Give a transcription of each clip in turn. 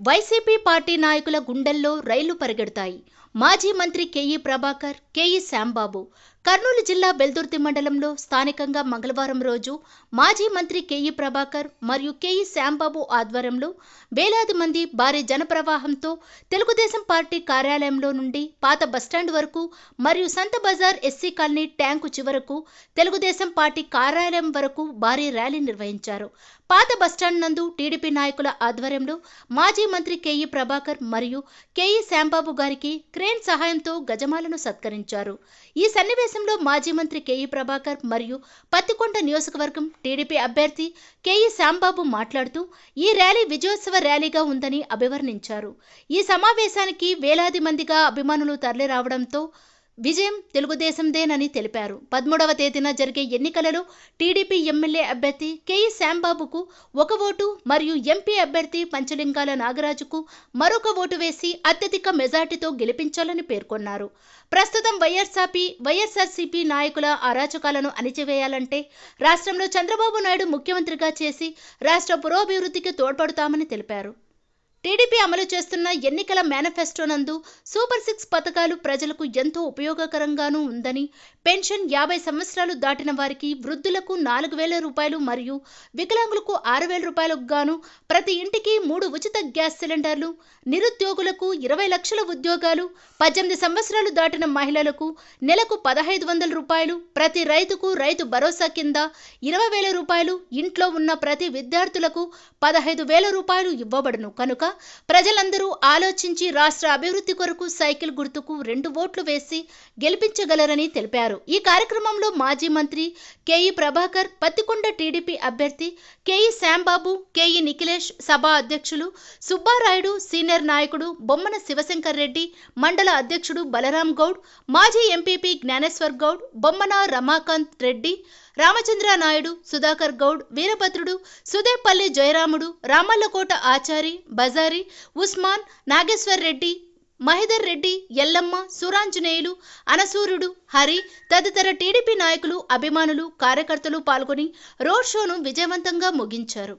YCP party నాయకుల గుండెల్లో రైళ్లు పరిగెడతాయి. మాజీ మంత్రి కేఈ ప్రభాకర్, కేఈ శ్యాంబాబు. కర్నూలు జిల్లా బెల్దుర్తి మండలంలో స్థానికంగా మంగళవారం రోజు మాజీ మంత్రి కేఈ ప్రభాకర్ మరియు కేఈ శ్యాంబాబు ఆధ్వర్యంలో వేలాది మంది భారీ జనప్రవాహంతో తెలుగుదేశం పార్టీ కార్యాలయంలో నుండి పాత బస్టాండ్ వరకు మరియు సంత బజార్ ఎస్సీ కాలనీ ట్యాంకు చివరకు తెలుగుదేశం పార్టీ కార్యాలయం వరకు భారీ ర్యాలీ నిర్వహించారు. పాత బస్టాండ్ నందు టీడీపీ నాయకుల ఆధ్వర్యంలో మాజీ మంత్రి కేఈ ప్రభాకర్ మరియు కేఈ శ్యాంబాబు గారికి క్రేన్ సహాయంతో గజమాలను సత్కరించారు. ఈ సన్నివేశంలో మాజీ మంత్రి కేఈ ప్రభాకర్ మరియు పత్తికొండ నియోజకవర్గం టీడీపీ అభ్యర్థి కేఈ శ్యాంబాబు మాట్లాడుతూ ఈ ర్యాలీ విజయోత్సవ ర్యాలీగా ఉందని అభివర్ణించారు. ఈ సమావేశానికి వేలాది మందిగా అభిమానులు తరలిరావడంతో విజయం తెలుగుదేశందేనని తెలిపారు. 13వ తేదీన జరిగే ఎన్నికలలో టీడీపీ ఎమ్మెల్యే అభ్యర్థి కేఈ శ్యాంబాబుకు 1 ఓటు మరియు ఎంపీ అభ్యర్థి పంచలింగాల నాగరాజుకు మరొక ఓటు వేసి అత్యధిక మెజార్టీతో గెలిపించాలని పేర్కొన్నారు. ప్రస్తుతం వైఎస్ఆర్సీపీ నాయకుల అరాచకాలను అణిచివేయాలంటే రాష్ట్రంలో చంద్రబాబు నాయుడు ముఖ్యమంత్రిగా చేసి రాష్ట్ర పురోభివృద్ధికి తోడ్పడతామని తెలిపారు. టీడీపీ అమలు చేస్తున్న ఎన్నికల మేనిఫెస్టో నందు సూపర్ 6 పథకాలు ప్రజలకు ఎంతో ఉపయోగకరంగానూ ఉందని, పెన్షన్ 50 సంవత్సరాలు దాటిన వారికి, వృద్ధులకు 4,000 రూపాయలు మరియు వికలాంగులకు 6,000 రూపాయలకు గాను ప్రతి ఇంటికి 3 ఉచిత గ్యాస్ సిలిండర్లు, నిరుద్యోగులకు 20 లక్షల ఉద్యోగాలు, 18 సంవత్సరాలు దాటిన మహిళలకు నెలకు 1,500 రూపాయలు, ప్రతి రైతుకు రైతు భరోసా కింద 20,000 రూపాయలు, ఇంట్లో ఉన్న ప్రతి విద్యార్థులకు 15,000 రూపాయలు ఇవ్వబడును కనుక ప్రజలందరూ ఆలోచించి రాష్ట్ర అభివృద్ధి కొరకు సైకిల్ గుర్తుకు 2 ఓట్లు వేసి గెలిపించగలరని తెలిపారు. ఈ కార్యక్రమంలో మాజీ మంత్రి కేఈ ప్రభాకర్, పత్తికొండ టీడీపీ అభ్యర్థి కేఈ శ్యాంబాబు, కేఈ నిఖిలేష్, సభా అధ్యక్షులు సుబ్బారాయుడు, సీనియర్ నాయకుడు బొమ్మన శివశంకర్ రెడ్డి, మండల అధ్యక్షుడు బలరాం గౌడ్, మాజీ ఎంపీపీ జ్ఞానేశ్వర్ గౌడ్, బొమ్మన రమాకాంత్ రెడ్డి, రామచంద్ర నాయుడు, సుధాకర్ గౌడ్, వీరభద్రుడు, సుదేపల్లి జయరాముడు, రామల్లకోట ఆచారి, బజారి, ఉస్మాన్, నాగేశ్వర్ రెడ్డి, మహిదర్ రెడ్డి, ఎల్లమ్మ, సురాంజనేయులు, అనసూరుడు, హరి తదితర టీడీపీ నాయకులు, అభిమానులు, కార్యకర్తలు పాల్గొని రోడ్ షోను విజయవంతంగా ముగించారు.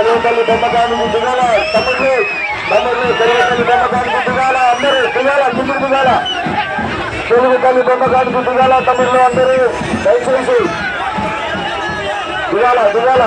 చెరువుతల్లి బొమ్మకానికి దిగాల తమ్ముళ్ళు చెరువుతల్లి బొమ్మకానికి దిగాల అందరూ దిగాల కిందికి దిగాల చెరువుతల్లి బొమ్మకానికి దిగాల తమ్ముళ్ళు అందరూ దయచేసి దిగాల దిగాల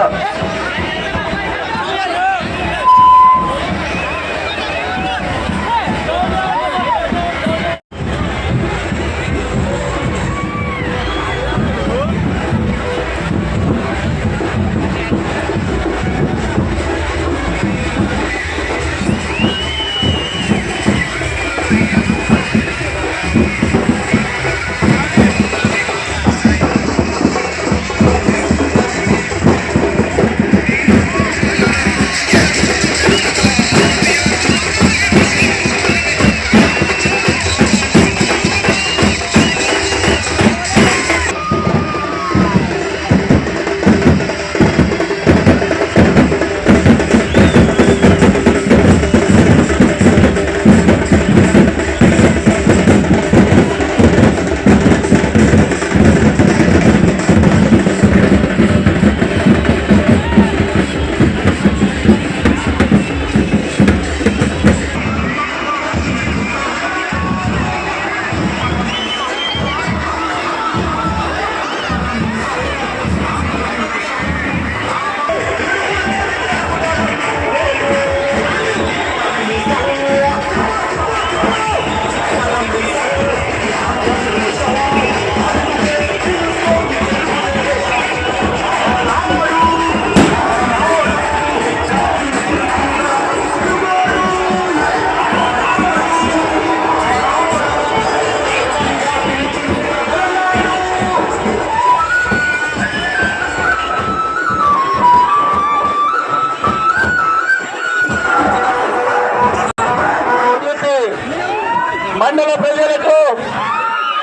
మండల ప్రజలకు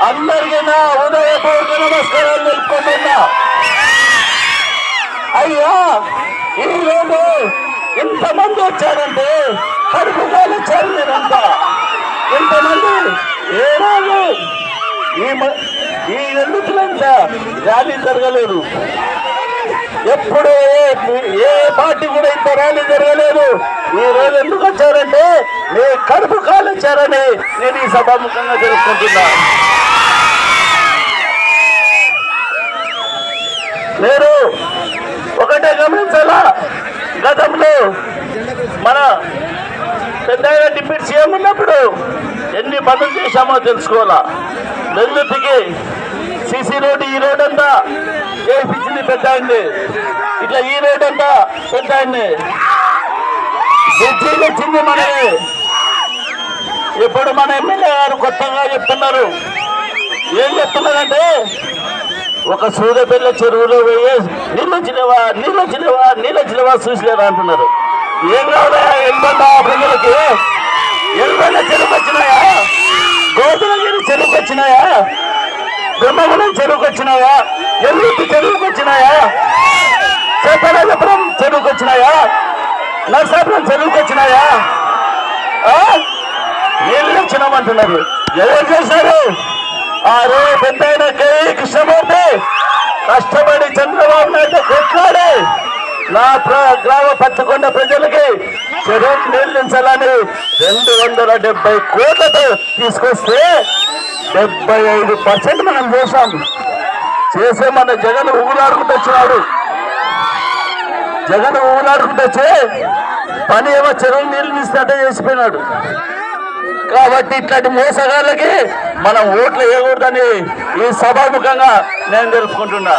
అందరికీ నా ఉదయపూర్వక నమస్కారాలు తెలుపుకుంటున్నా. అయ్యా ఈరోజు ఇంతమంది వచ్చారంటే కడుపు కాలిచ్చారు మీరంతా. ఇంతమంది ఏ రోజు ఈ ఎన్నికలంతా ర్యాలీ జరగలేదు. ఎప్పుడు ఏ పార్టీ కూడా ఇంత ర్యాలీ జరగలేదు. ఈ రోజు ఎందుకు వచ్చారంటే మీ కడుపు కాలిచ్చారని నేను ఈ సభాముఖంగా తెలుసుకుంటున్నా. మీరు ఒకటే గమనించాలా, గతంలో మన పెద్ద డిప్యూటీ సీఎం ఉన్నప్పుడు ఎన్ని పనులు చేశామో తెలుసుకోవాలా. నెల్లూరుకి సిసి రోడ్డు ఈ రోడ్ అంతా చేయించింది పెద్ద ఆయన్ని, ఇట్లా ఈ రోడ్ అంతా పెద్ద ఆయన్ని బ్రిడ్జి వచ్చింది మనకి. ఇప్పుడు మన ఎమ్మెల్యే గారు కొత్తగా చెప్తున్నారు. ఏం చెప్తున్నారంటే ఒక సూర్యపల్లి చెరువులో పోయి నీళ్ళు వచ్చినవా చూసిలేరా అంటున్నారు. ఏం కావాలా ఎల్బండా ప్రజలకి? ఎల్బండ చెరువుకు వచ్చినాయా? గోతులగిరి చెరువుకు వచ్చినాయా? బ్రహ్మగుణం చెరువుకు వచ్చినాయా? ఎల్లుటి చెరువుకు వచ్చినాయా? చేతరాజపురం చెరువుకు వచ్చినాయా? నర్సాపురం చెరువుకు వచ్చినాయా? నీళ్ళు వచ్చినామంటున్నారు. ఎవరు చేశారు? ఆ రోజు పెద్ద అయిన కేఈ కృష్ణమూర్తి కష్టపడి చంద్రబాబు నాయుడు కొట్లాడి నా గ్రామ పచ్చకొండ ప్రజలకి చెరువు నీళ్ళించాలని 270 కోట్లతో తీసుకొస్తే 75% మనం చేశాం. చేసే మన జగన్ ఊగులాడుకుంటూ వచ్చినాడు. జగన్ ఊగులాడుకుంటూ వచ్చి పని ఏమో చెరువు నీళ్ళు ఇస్తాడే చేసిపోయినాడు. కాబట్టి ఇట్లాంటి మోసగాళ్ళకి మనం ఓట్లు వేయకూడదని ఈ సభాముఖంగా నేను తెలుసుకుంటున్నా.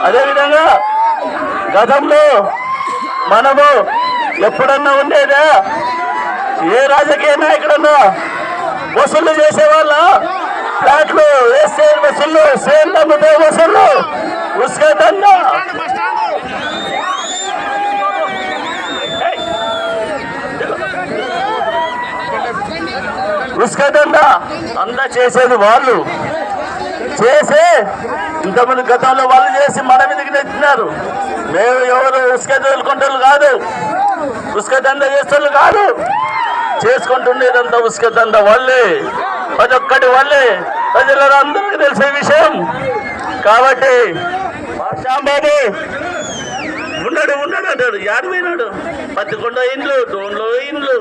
అదేవిధంగా గతంలో మనము ఎప్పుడన్నా ఉండేదా ఏ రాజకీయ నాయకుడన్నా వసూళ్లు చేసేవాళ్ళ? ఫ్లాట్లు వేస్తే వసూళ్లు, సేల్ అమ్మితే వసూళ్లు, ఉస్కదండా ఉస్కదండా అంతా చేసేది వాళ్ళు. చేసి ఇంతమంది గతంలో వాళ్ళు చేసి మన మీదకి తెచ్చినారు. మేము ఎవరు ఉసుక తోలుకుంటారు కాదు, ఉసుక దండ చేస్తారు కాదు, చేసుకుంటుండేదంతా ఉసుక దండ వాళ్ళే, అదొక్కటి వాళ్ళే. ప్రజలందరికీ తెలిసే విషయం. కాబట్టి శ్యాంబాబు ఉన్నాడు అంటాడు. యాడు పోయినాడు? పత్తికొండ ఇండ్లు, డోన్లో ఇండ్లు,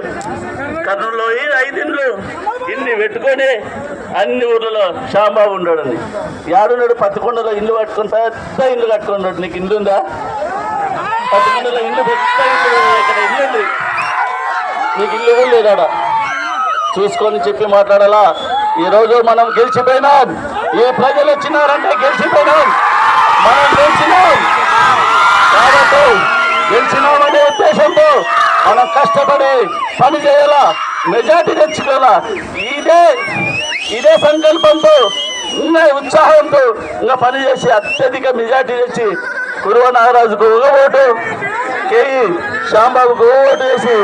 కర్నూలులో 5 ఇండ్లు, ఇన్ని పెట్టుకొని అన్ని ఊర్లలో శ్యాంబాబు ఉన్నాడని. యాడున్నాడు? పత్తికొండలో ఇల్లు కట్టుకుని పెద్ద ఇల్లు కట్టుకున్నాడు. నీకు ఇల్లు ఉందా? పత్తికొండలో ఇల్లు పెద్ద ఇల్లు, ఇక్కడ ఇల్లు ఉంది, నీకు ఇల్లు కూడా లేదాడ. చూసుకొని చెప్పి మాట్లాడాలా. ఈరోజు మనం గెలిచిపోయినాం. ఈ ప్రజలు వచ్చినారంటే గెలిచిపోయినాం, మనం గెలిచినాం. కాబట్టి గెలిచినామనే ఉద్దేశంతో మనం కష్టపడి పని చేయాలా, మెజార్టీ తెచ్చుకోవాలా. ఇదే సంకల్పంతో, ఇంకా ఉత్సాహంతో ఇంకా పని చేసి అత్యధిక మెజార్టీ తెచ్చి కురువ నాగరాజుకు ఒక ఓటు, కేఈ శ్యాంబాబుకు ఓటు వేసి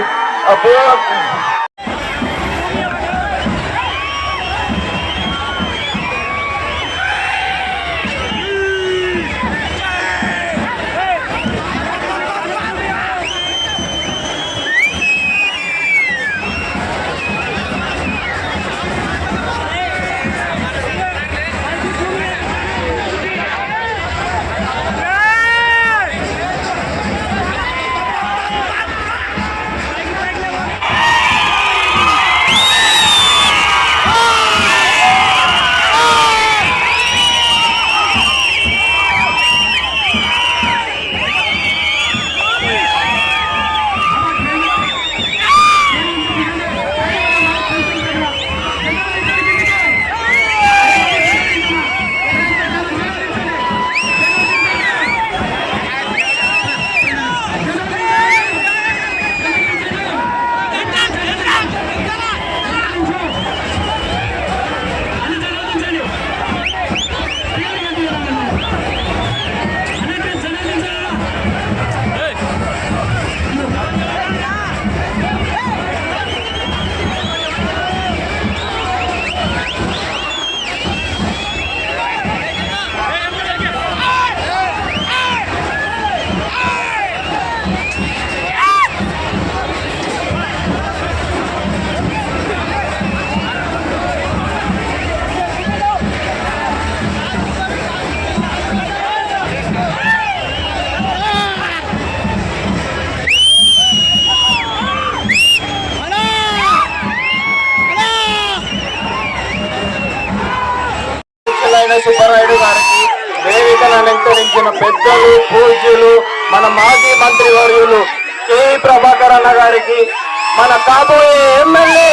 సుబ్బారాయుడు గారికి, వేదికను అలంకరించిన పెద్దలు, పూజ్యులు, మన మాజీ మంత్రి వర్యులు కేఈ ప్రభాకర్ అన్న గారికి, మన కాబోయే ఎమ్మెల్యే,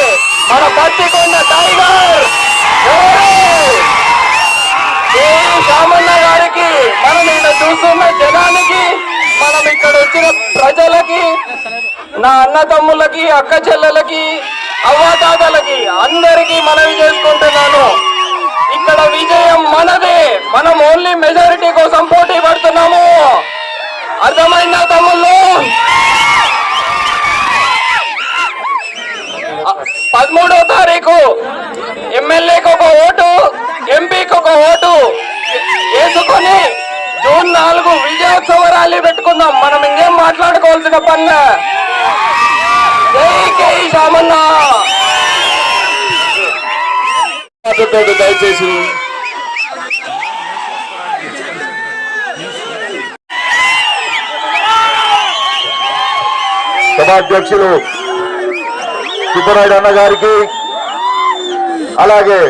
మన పత్తికొండ టైగర్ కేఈ శ్యామన్న గారికి, మనం ఇక్కడ చూస్తున్న జనానికి, మనం ఇక్కడ వచ్చిన ప్రజలకి, నా అన్నదమ్ములకి, అక్క చెల్లెలకి, అవ్వాతాతలకి అందరికీ మనవి చేసుకుంటున్నాను. ఇక్కడ విజయం మనదే. మనం ఓన్లీ మెజారిటీ కోసం పోటీ పడుతున్నాము. అర్థమైందా తమ్ముళ్ళు? 13వ తారీఖు ఎమ్మెల్యేకి ఒక ఓటు, ఎంపీకి ఒక ఓటు వేసుకొని జూన్ 4 విజయోత్సవ ర్యాలీ పెట్టుకుందాం. మనం ఇంకేం మాట్లాడుకోవాల్సిన పనిలే. జై కేఈ శ్యామన్న. దయచేసి సభాధ్యక్షులు సుబ్బరాయుడు అన్న గారికి, అలాగే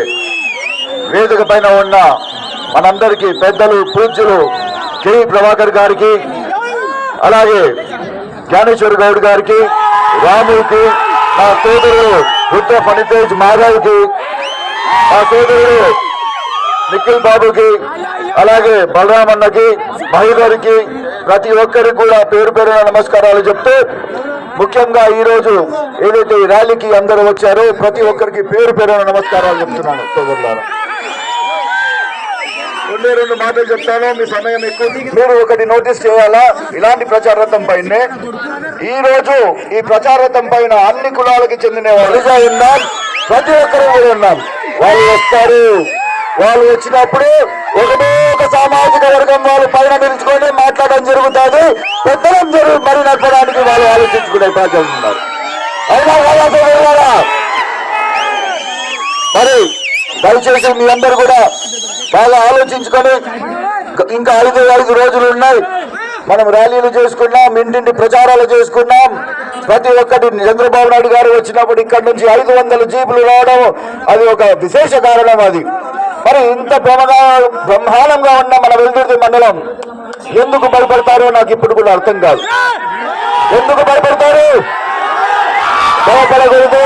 వేదిక పైన ఉన్న మనందరికీ పెద్దలు, పూజ్యులు కేఈ ప్రభాకర్ గారికి, అలాగే జ్ఞానేశ్వర్ గౌడ్ గారికి, రాముకి, నా సోదరుడు రుద్ర ఫణితేజ్ మాధవ్కి, మా సోదరుడు నిఖిల్ బాబుకి, అలాగే బలరామన్నకి, మహిళకి, ప్రతి ఒక్కరికి కూడా పేరు పేరున నమస్కారాలు చెప్తూ, ముఖ్యంగా ఈ రోజు ఏదైతే ఈ ర్యాలీకి అందరూ వచ్చారో ప్రతి ఒక్కరికి పేరు పేరున నమస్కారాలు చెప్తున్నాను. సోదరులారా, 2 మాటలు చెప్తాను, మీ సమయం ఎక్కువ. మీరు ఒకటి నోటీస్ చేయాలా, ఇలాంటి ప్రచార రథం పైనే ఈ రోజు ఈ ప్రచార రథం పైన అన్ని కులాలకి చెందిన వాళ్ళుగా ఉన్నాం, ప్రతి ఒక్కరు కూడా ఉన్నాం. వాళ్ళు వస్తారు, వాళ్ళు వచ్చినప్పుడు ఒక సామాజిక వర్గం వాళ్ళు పైన నిలుచుకొని మాట్లాడడం జరుగుతుంది. పెద్దలం మరి నడపడానికి వాళ్ళు ఆలోచించుకునే బాధ్యత ఉన్నారు. అయినా కదా మరి దయచేసి మీ అందరు కూడా బాగా ఆలోచించుకొని, ఇంకా 5 రోజులు ఉన్నాయి. మనం ర్యాలీలు చేసుకున్నాం, ఇంటింటి ప్రచారాలు చేసుకున్నాం. ప్రతి ఒక్కటి చంద్రబాబు నాయుడు గారు వచ్చినప్పుడు ఇక్కడ నుంచి 500 జీపులు రావడం అది ఒక విశేష కారణం. అది మరి ఇంత బ్రహ్మాండంగా ఉన్న మన వెల్దుర్తి మండలం ఎందుకు భయపడతారో నాకు ఇప్పుడు కూడా అర్థం కాదు. ఎందుకు భయపడతారు? భయపడకూడదు.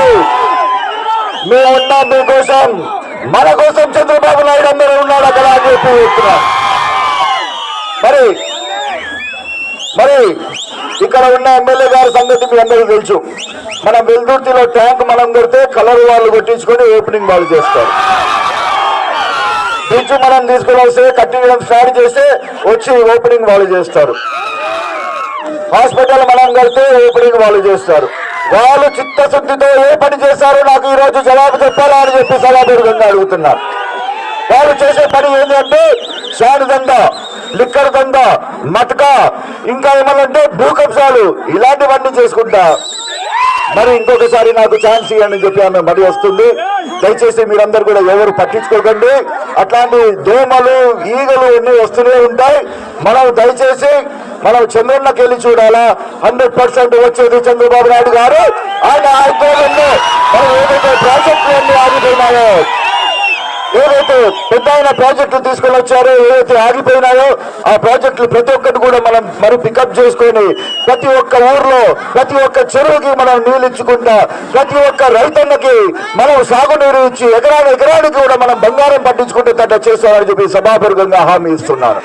మేము ఉన్నాం మీకోసం, మన కోసం చంద్రబాబు నాయుడు అందరూ ఉన్నాడు అక్కడ అని చెప్పి చెప్తున్నాం. మరి ఇక్కడ ఉన్న ఎమ్మెల్యే గారి సంగతి మీ అందరికీ తెలుసు. మనం వెల్దుర్తిలో ట్యాంక్ మనం కడితే కలర్ వాళ్ళు కొట్టించుకొని ఓపెనింగ్ వాళ్ళు చేస్తారు. బ్రిడ్జ్ మనం తీసుకుని వస్తే కట్టించడం స్టార్ట్ చేస్తే వచ్చి ఓపెనింగ్ వాళ్ళు చేస్తారు. హాస్పిటల్ మనం కడితే ఓపెనింగ్ వాళ్ళు చేస్తారు. వాళ్ళు చిత్తశుద్ధితో ఏ పని చేశారో నాకు ఈ రోజు జవాబు చెప్పాలా అని చెప్పి సభాపూర్వకంగా అడుగుతున్నారు. వాళ్ళు చేసే పని ఏంటంటే శాండ్ దందా, లిక్కర్ దందా, మటక, ఇంకా ఏమన్నంటే భూ కబ్జాలు, ఇలాంటివన్నీ చేసుకుంటా. మరి ఇంకొకసారి నాకు ఛాన్స్ ఇవ్వండి చెప్పి ఆమె మరి వస్తుంది. దయచేసి మీరందరూ కూడా ఎవరు పట్టించుకోకండి. అట్లాంటి దోమలు, ఈగలు అన్నీ వస్తూనే ఉంటాయి. మనం దయచేసి మనం చంద్రన్నకి వెళ్ళి చూడాలా. 100% వచ్చేది చంద్రబాబు నాయుడు గారు. ఆయన ఆధ్వర్యంలో మనం ఏదైతే ప్రాజెక్టులు అన్ని ఆగిపోయినాయో, ఏదైతే పెద్ద ఆయన ప్రాజెక్టులు తీసుకొని వచ్చారో, ఏదైతే ఆగిపోయినాయో ఆ ప్రాజెక్టులు ప్రతి ఒక్కటి కూడా మనం మరి పికప్ చేసుకొని ప్రతి ఒక్క ఊర్లో ప్రతి ఒక్క చెరువుకి మనం నీళ్ళు ఇచ్చుకుంటా, ప్రతి ఒక్క రైతన్నకి మనం సాగునీరు ఇచ్చి ఎకరానికి కూడా మనం బంగారం పట్టించుకుంటే తట్ట చేస్తామని చెప్పి సభాపూర్వకంగా హామీ ఇస్తున్నాను.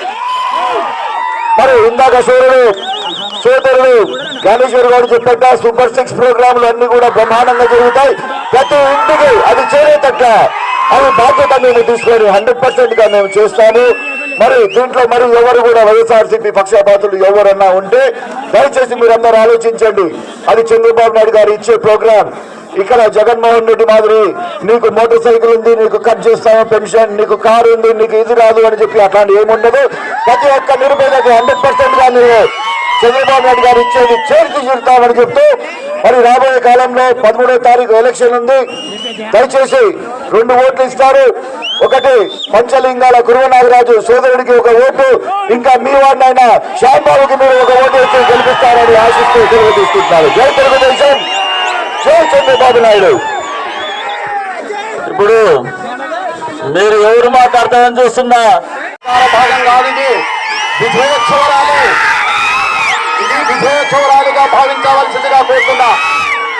మరి ఇందాక సోదరుడు జ్ఞానేశ్వర్ గారు చెప్పేట సూపర్ 6 ప్రోగ్రాంలు అన్ని కూడా బ్రహ్మాండంగా జరుగుతాయి. ప్రతి ఇంటికి అది చేరేటట్ల అవి బాధ్యత మేము తీసుకొని 100%గా మేము చేస్తాము. మరి దీంట్లో మరి ఎవరు కూడా వైఎస్ఆర్సీపీ పక్షపాతులు ఎవరన్నా ఉంటే దయచేసి మీరందరూ ఆలోచించండి. అది చంద్రబాబు నాయుడు గారు ఇచ్చే ప్రోగ్రాం. ఇక్కడ జగన్మోహన్ రెడ్డి మాదిరి నీకు మోటార్ సైకిల్ ఉంది, నీకు కట్ చేస్తాము పెన్షన్, నీకు కారు ఉంది, నీకు ఇది రాదు అని చెప్పి అట్లాంటి ఏముండదు. ప్రతి ఒక్క నిరుపేదకి 100%గా మీరు చంద్రబాబు నాయుడు గారు ఇచ్చేది చేర్చి చూస్తామని చెప్తూ మరి రాబోయే కాలంలో 13వ తారీఖు ఎలక్షన్ ఉంది. దయచేసి 2 ఓట్లు ఇస్తారు. ఒకటి పంచలింగాల కురువనాగరాజు సోదరుడికి ఒక ఓటు, ఇంకా మీ వాడినైనా శ్యాంబాబుకి మీరు ఒక ఓటు వేసి గెలిపిస్తారని ఆశిస్తూ తెలియజేస్తున్నారు. జై తెలుగుదేశం, జై చంద్రబాబు నాయుడు. ఇప్పుడు మీరు ఎవరు మాట్లాడతారని చూస్తున్నా భాగం కాదు. ఇది విజయోత్సవాలుగా భావించవలసిందిగా కోరుతున్నా.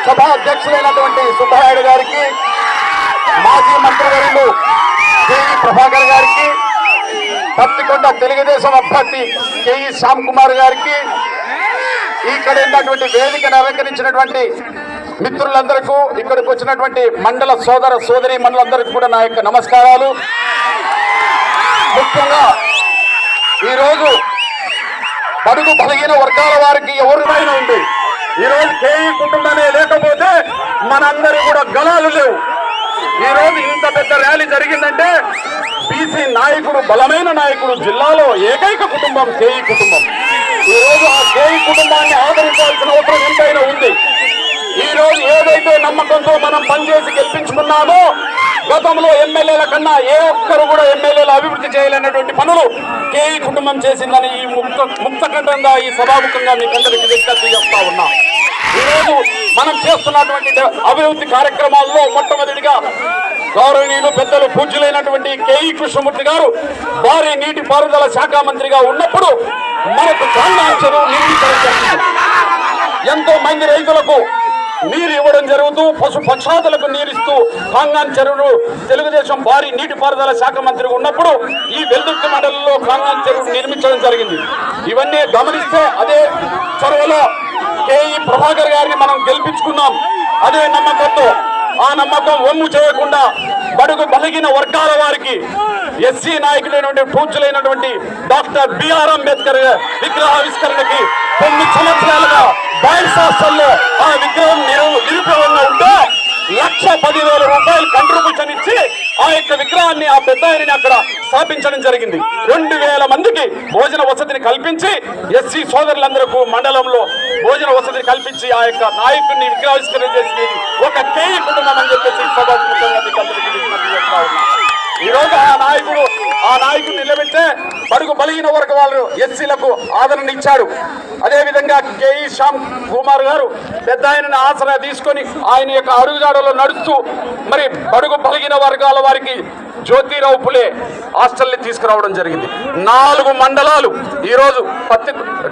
సభా అధ్యక్షులైనటువంటి సుబ్బారాయుడు గారికి, మాజీ మంత్రివర్యులు కేఈ ప్రభాకర్ గారికి, పత్తికొండ తెలుగుదేశం అభ్యర్థి కేఈ శ్యామ్ కుమార్ గారికి, ఇక్కడ ఉన్నటువంటి వేదికను అలంకరించినటువంటి మిత్రులందరికీ, ఇక్కడికి వచ్చినటువంటి మండల సోదరి మండలందరికీ కూడా నా యొక్క నమస్కారాలు. ముఖ్యంగా ఈరోజు బడుగు బలహీన వర్గాల వారికి ఎవరిమైనా ఉంది. ఈరోజు కేఈ కుటుంబమే లేకపోతే మనందరూ కూడా గలాలు లేవు. ఈరోజు ఇంత పెద్ద ర్యాలీ జరిగిందంటే బీసీ నాయకుడు, బలమైన నాయకుడు, జిల్లాలో ఏకైక కుటుంబం కేఈ కుటుంబం. ఈరోజు ఆ కేఈ కుటుంబాన్ని ఆదరించాల్సిన అవసరం ఎంతైనా ఉంది. ఈ రోజు ఏదైతే నమ్మకంతో మనం పనిచేసి గెలిపించుకున్నామో, గతంలో ఎమ్మెల్యేల కన్నా ఏ ఒక్కరు కూడా ఎమ్మెల్యేలు అభివృద్ధి చేయలేనటువంటి పనులు కేఈ కుటుంబం చేసిందని ఈ ముక్తకంఠంగా ఈ సభాముఖంగా మీకందరికీ విజ్ఞప్తి చేస్తా ఉన్నా. ఈరోజు మనం చేస్తున్నటువంటి అభివృద్ధి కార్యక్రమాల్లో మొట్టమొదటిగా గౌరవనీయులు పెద్దలు పూజ్యులైనటువంటి కేఈ కృష్ణమూర్తి గారు భారీ నీటి పారుదల శాఖ మంత్రిగా ఉన్నప్పుడు మనకు కాంగాన్ చెరువు నిర్మించడం జరిగింది. ఎంతో మంది రైతులకు నీరు ఇవ్వడం జరుగుతూ పశు పక్షాదులకు నీరిస్తూ కాంగాన్ చెరువును తెలుగుదేశం భారీ నీటిపారుదల శాఖ మంత్రి ఉన్నప్పుడు ఈ వెల్దుర్తి మండలంలో కాంగాన్ చెరువు నిర్మించడం జరిగింది. ఇవన్నీ గమనిస్తే అదే చెరువులో కేఈ ప్రభాకర్ గారిని మనం గెలిపించుకున్నాం. అదే నమ్మకంతో, ఆ నమ్మకం ఒమ్ము చేయకుండా బడుగు బలిగిన వర్గాల వారికి ఎస్సీ నాయకులైనటువంటి పూజ్యులైనటువంటి డాక్టర్ బిఆర్ అంబేద్కర్ విగ్రహావిష్కరణకి 9 సంవత్సరాలుగా బాయ్స్ హాస్టల్లో ఆ విగ్రహం నిరుపయోగంగా ఉంటే 1,10,000 రూపాయలు కంట్రిబ్యూషన్ ఇచ్చి ఆ యొక్క విగ్రహాన్ని, ఆ పెద్ద ఆయనని అక్కడ స్థాపించడం జరిగింది. 2,000 మందికి భోజన వసతిని కల్పించి ఎస్సీ సోదరులందరికీ మండలంలో భోజన వసతిని కల్పించి ఆ యొక్క నాయకుడిని విగ్రహావిష్కరణ చేసి ఒక కేఈ కుటుంబం అని చెప్పేసి సభాముఖంగా మీకు అందరికీ విజ్ఞప్తి చేస్తా ఉన్నా. ఈ రోజు ఆ నాయకుడు ఆ నాయకుడు నిలబెట్టే బడుగు బలిగిన వర్గ వాళ్ళు ఎస్సీలకు ఆదరణ ఇచ్చాడు. అదేవిధంగా కేఈ శ్యామ్ కుమార్ గారు పెద్ద ఆయనని ఆసరా తీసుకొని ఆయన యొక్క అడుగుజాడలో నడుస్తూ మరి బడుగు బలిగిన వర్గాల వారికి జ్యోతిరావు పులే హాస్టల్ని తీసుకురావడం జరిగింది. 4 మండలాలు ఈరోజు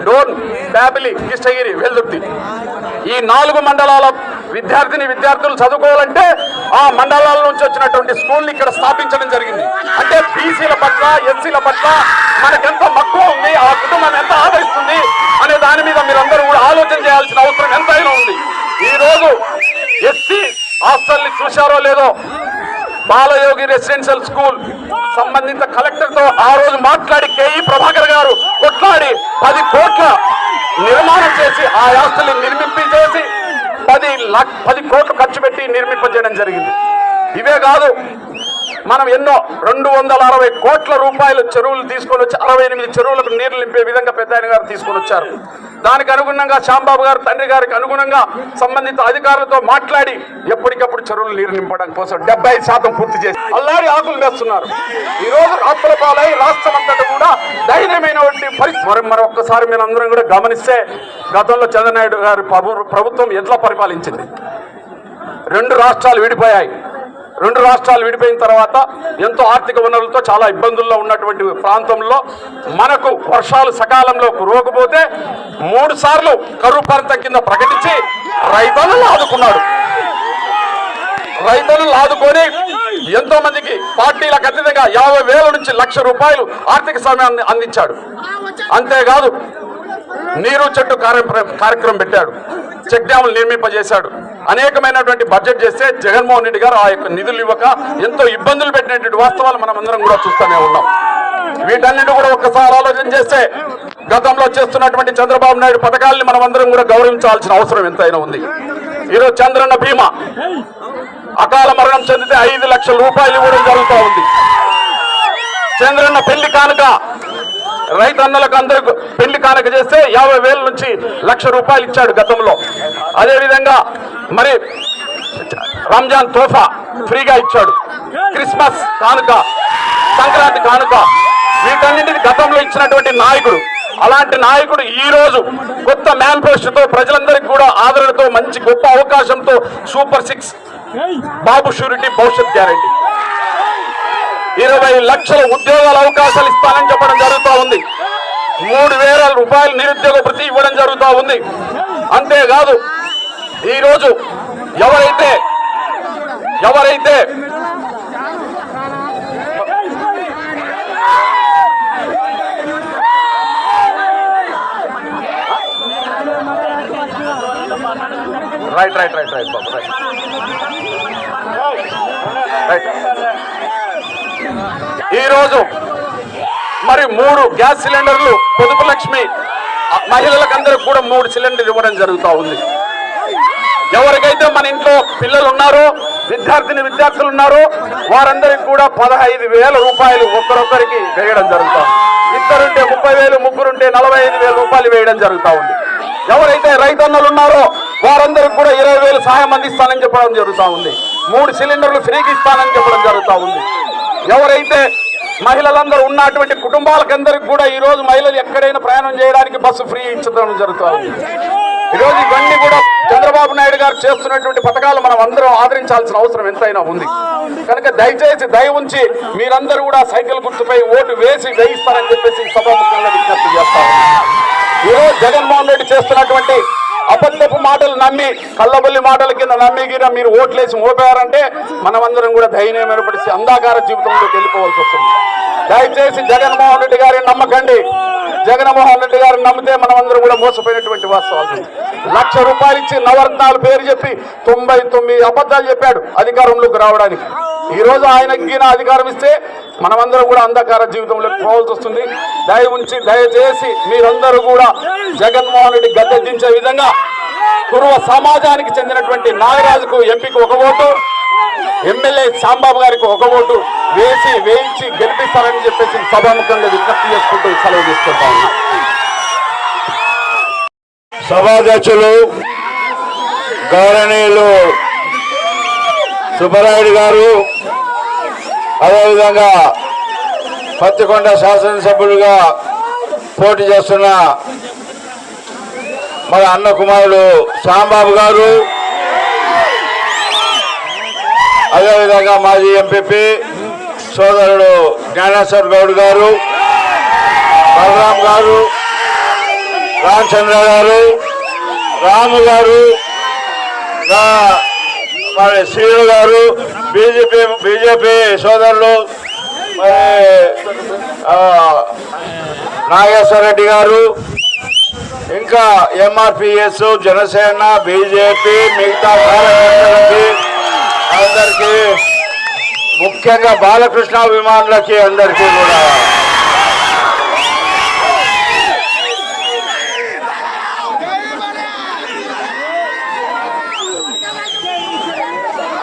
డోన్, బ్యాబిలి, కృష్ణగిరి, వెల్దుర్తి ఈ 4 మండలాల విద్యార్థులు చదువుకోవాలంటే ఆ మండలాల నుంచి వచ్చినటువంటి స్కూల్ని ఇక్కడ స్థాపించడం జరిగింది. అంటే బీసీల పట్ల, ఎస్సీల పట్ల మనకెంత మక్కువ ఉంది, ఆ కుటుంబం ఎంత ఆదరిస్తుంది అనే దాని మీద మీరందరూ కూడా ఆలోచన చేయాల్సిన అవసరం ఎంతైనా ఉంది. ఈ రోజు ఎస్సీ హాస్టల్ని చూశారో లేదో, బాలయోగి రెసిడెన్షియల్ స్కూల్ సంబంధిత కలెక్టర్ తో ఆ రోజు మాట్లాడి కేఈ ప్రభాకర్ గారు కొట్లాడి 10 కోట్ల నిర్మాణం చేసి ఆ హాస్టల్ని నిర్మించేసి 10 కోట్లు ఖర్చు పెట్టి నిర్మింపజేయడం జరిగింది. ఇవే కాదు, మనం ఎన్నో 260 కోట్ల రూపాయల చెరువులు తీసుకొని వచ్చి 68 చెరువులకు నీళ్లు నింపే విధంగా పెద్ద ఆయన గారు తీసుకొని వచ్చారు. దానికి అనుగుణంగా శ్యాంబాబు గారు తండ్రి గారికి అనుగుణంగా సంబంధిత అధికారులతో మాట్లాడి ఎప్పటికప్పుడు చెరువులు నీరు నింపడం కోసం 75% పూర్తి చేసి అల్లారి ఆకులు వేస్తున్నారు. ఈ రోజు రాష్ట్ర పాలై రాష్ట్రం అంతటా కూడా ధైర్యమైనటువంటి పరిస్థితి. మరి ఒక్కసారి మీరు అందరం కూడా గమనిస్తే గతంలో చంద్రనాయుడు గారి ప్రభుత్వం ఎట్లా పరిపాలించింది. 2 రాష్ట్రాలు విడిపోయాయి. 2 రాష్ట్రాలు విడిపోయిన తర్వాత ఎంతో ఆర్థిక వనరులతో చాలా ఇబ్బందుల్లో ఉన్నటువంటి ప్రాంతంలో మనకు వర్షాలు సకాలంలో కురవకపోతే 3 సార్లు కరువు ప్రాంతం కింద ప్రకటించి రైతులను ఆదుకున్నాడు. రైతులను ఆదుకొని ఎంతో మందికి పార్టీలకు అతీతంగా 50,000 నుంచి 1,00,000 రూపాయలు ఆర్థిక సమయాన్ని అందించాడు. అంతేకాదు నీరు చెట్టు కార్యక్రమం పెట్టాడు. చెక్ డ్యాములు నిర్మింపజేశాడు. అనేకమైనటువంటి బడ్జెట్ చేస్తే జగన్మోహన్ రెడ్డి గారు ఆ యొక్క నిధులు ఇవ్వక ఎంతో ఇబ్బందులు పెట్టినటువంటి వాస్తవాలు మనం అందరం కూడా చూస్తూనే ఉన్నాం. వీటన్నిటి కూడా ఒక్కసారి ఆలోచన చేస్తే గతంలో చేస్తున్నటువంటి చంద్రబాబు నాయుడు పథకాలని మనం అందరం కూడా గౌరవించాల్సిన అవసరం ఎంతైనా ఉంది. ఈరోజు చంద్రన్న బీమా అకాల మరణం చెందితే 5 లక్షల రూపాయలు ఇవ్వడం జరుగుతూ ఉంది. చంద్రన్న పెళ్లి కానుక రైతన్నలకు అందరికి పెళ్లి కానుక చేస్తే 50,000 నుంచి 1,00,000 రూపాయలు ఇచ్చాడు గతంలో. అదేవిధంగా మరి రంజాన్ తోఫా ఫ్రీగా ఇచ్చాడు. క్రిస్మస్ కానుక, సంక్రాంతి కానుక, వీటన్నింటిని గతంలో ఇచ్చినటువంటి నాయకుడు. అలాంటి నాయకుడు ఈ రోజు కొత్త మేనిఫెస్టోతో ప్రజలందరికీ కూడా ఆదరణతో మంచి గొప్ప అవకాశంతో సూపర్ 6 బాబు షూరిటీ భవిష్యత్ గ్యారెంటీ 20 లక్షల ఉద్యోగాల అవకాశాలు ఇస్తానని చెప్పడం జరుగుతూ ఉంది. 3,000 రూపాయలు నిరుద్యోగ భృతి ఇవ్వడం జరుగుతూ ఉంది. అంతేకాదు ఈరోజు ఎవరైతే రైట్ బాబు రైట్ ఈరోజు మరి 3 గ్యాస్ సిలిండర్లు పొదుపు లక్ష్మి మహిళలకందరికి కూడా 3 సిలిండర్లు ఇవ్వడం జరుగుతూ ఉంది. ఎవరికైతే మన ఇంట్లో పిల్లలు ఉన్నారో, విద్యార్థులు ఉన్నారో వారందరికి కూడా 15,000 రూపాయలు ఒక్కరొక్కరికి వేయడం జరుగుతుంది. 2 ఉంటే 30,000, 3 ఉంటే 45,000 రూపాయలు వేయడం జరుగుతూ ఉంది. ఎవరైతే రైతన్నలు ఉన్నారో వారందరికి కూడా 20,000 సహాయం అందిస్తానని చెప్పడం జరుగుతూ ఉంది. 3 సిలిండర్లు ఫ్రీగా ఇస్తానని చెప్పడం జరుగుతూ ఉంది. ఎవరైతే మహిళలందరూ ఉన్నటువంటి కుటుంబాలకందరికి కూడా ఈ రోజు మహిళలు ఎక్కడైనా ప్రయాణం చేయడానికి బస్సు ఫ్రీ ఇచ్చడం జరుగుతుంది. ఈరోజు ఇవన్నీ కూడా చంద్రబాబు నాయుడు గారు చేస్తున్నటువంటి పథకాలు మనం అందరం ఆదరించాల్సిన అవసరం ఎంతైనా ఉంది. కనుక దయచేసి దయ ఉంచి మీరందరూ కూడా సైకిల్ గుర్తుపై ఓటు వేసి వేయిస్తారని చెప్పేసి సభాముఖంగా విజ్ఞప్తి చేస్తాం. ఈరోజు జగన్మోహన్ రెడ్డి చేస్తున్నటువంటి అబద్ధపు మాటలు నమ్మి, కళ్ళబొల్లి మాటల కింద నమ్మిగిన మీరు ఓట్లేసి మోపారంటే మనమందరం కూడా ధైర్యం ఏర్పడిసి అంధాకార జీవితంలోకి వెళ్ళిపోవాల్సి వస్తుంది. దయచేసి జగన్మోహన్ రెడ్డి గారిని నమ్మకండి. జగన్మోహన్ రెడ్డి గారిని నమ్మితే మనమందరం కూడా మోసపోయినటువంటి వాస్తవాలు. 1,00,000 రూపాయలు ఇచ్చి నవరత్నాలు పేరు చెప్పి 99 అబద్ధాలు చెప్పాడు అధికారంలోకి రావడానికి. ఈ రోజు ఆయనకి అధికారం ఇస్తే మనమందరం కూడా అంధకార జీవితంలోకి పోవాల్సి వస్తుంది. దయచేసి మీరందరూ కూడా జగన్మోహన్ రెడ్డి గద్దెదించే విధంగా కురువ సమాజానికి చెందినటువంటి నాగరాజుకు ఎంపీకి 1 ఓటు, ఎమ్మెల్యే శ్యాంబాబు గారికి 1 ఓటు వేయించి గెలిపిస్తారని చెప్పేసి సభాముఖంగా విజ్ఞప్తి చేసుకుంటూ సెలవు తీసుకుంటా ఉన్నా. సభాధ్యక్షులు గౌరవనీయులు సుబ్బరాయుడు గారు, అదేవిధంగా పత్తికొండ శాసనసభ్యులుగా పోటీ చేస్తున్న మన అన్న కుమారుడు శ్యాంబాబు గారు, అదేవిధంగా మాజీ ఎంపీపీ సోదరుడు జ్ఞానేశ్వర్ గౌడ్ గారు, బలరాం గారు, రామచంద్ర గారు, రాము గారు, మరి శ్రీను గారు, బీజేపీ సోదరులు మరి నాగేశ్వర రెడ్డి గారు, ఇంకా ఎంఆర్పిఎస్, జనసేన, బీజేపీ, మిగతా కార్యకర్తలకి అందరికీ, ముఖ్యంగా బాలకృష్ణ అభిమానులకి అందరికీ కూడా